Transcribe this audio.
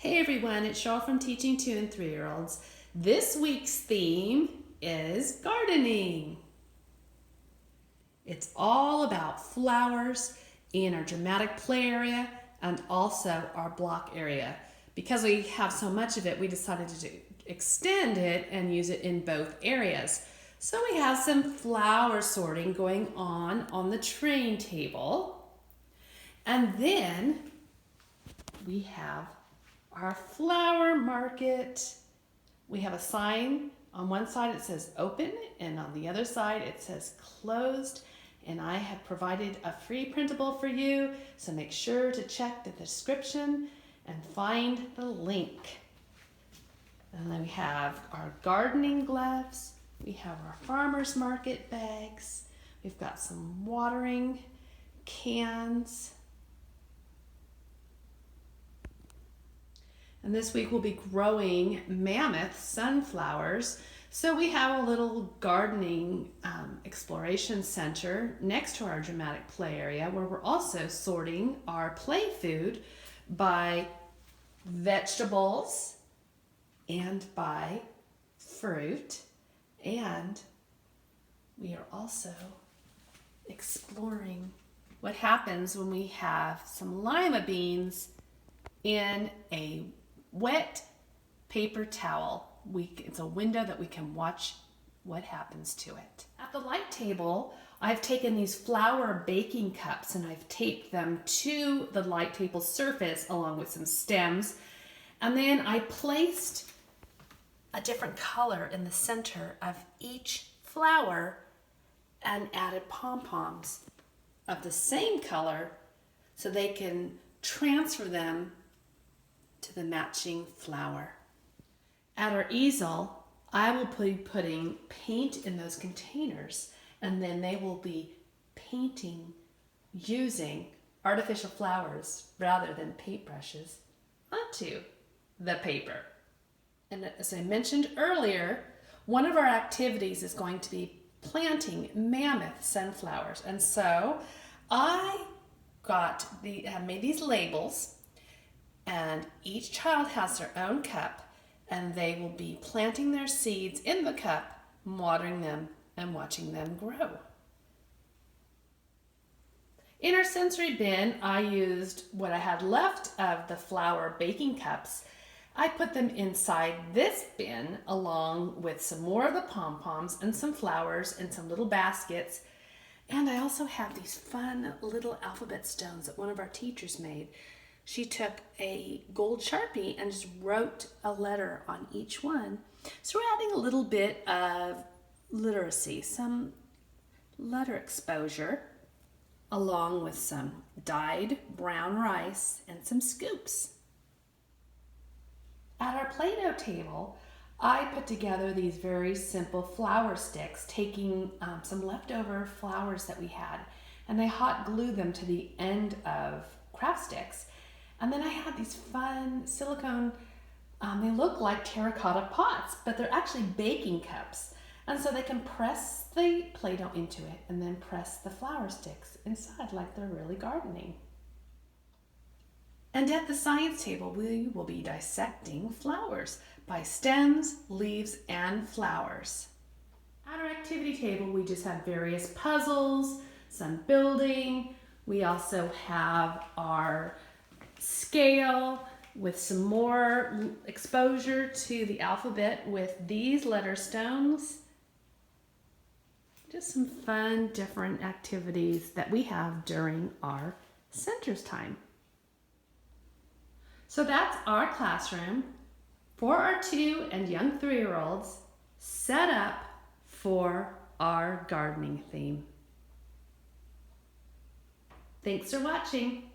Hey everyone, it's Cheryl from Teaching 2 and 3-year-olds. This week's theme is gardening. It's all about flowers in our dramatic play area and also our block area. Because we have so much of it, we decided to extend it and use it in both areas. So we have some flower sorting going on the train table. And then we have our flower market. We have a sign on one side, it says open, and on the other side it says closed. And I have provided a free printable for you, so make sure to check the description and find the link. And then we have our gardening gloves, we have our farmer's market bags, we've got some watering cans. And this week we'll be growing mammoth sunflowers. So we have a little gardening exploration center next to our dramatic play area where we're also sorting our play food by vegetables and by fruit. And we are also exploring what happens when we have some lima beans in a wet paper towel. It's a window that we can watch what happens to it. At the light table, I've taken these flower baking cups and I've taped them to the light table surface along with some stems. And then I placed a different color in the center of each flower and added pom-poms of the same color so they can transfer them to the matching flower. At our easel, I will be putting paint in those containers, and then they will be painting using artificial flowers rather than paintbrushes onto the paper. And as I mentioned earlier, one of our activities is going to be planting mammoth sunflowers. And so I made these labels, and each child has their own cup, and they will be planting their seeds in the cup, watering them, and watching them grow. In our sensory bin, I used what I had left of the flower baking cups. I put them inside this bin along with some more of the pom-poms and some flowers and some little baskets. And I also have these fun little alphabet stones that one of our teachers made. She took a gold Sharpie and just wrote a letter on each one. So we're adding a little bit of literacy, some letter exposure, along with some dyed brown rice and some scoops. At our Plano table, I put together these very simple flower sticks, taking some leftover flowers that we had, and I hot glued them to the end of craft sticks. And then I had these fun silicone, they look like terracotta pots, but they're actually baking cups. And so they can press the Play-Doh into it and then press the flower sticks inside like they're really gardening. And at the science table, we will be dissecting flowers by stems, leaves, and flowers. At our activity table, we just have various puzzles, some building. We also have our scale with some more exposure to the alphabet with these letter stones. Just some fun, different activities that we have during our centers time. So that's our classroom for our 2 and young 3-year-olds set up for our gardening theme. Thanks for watching.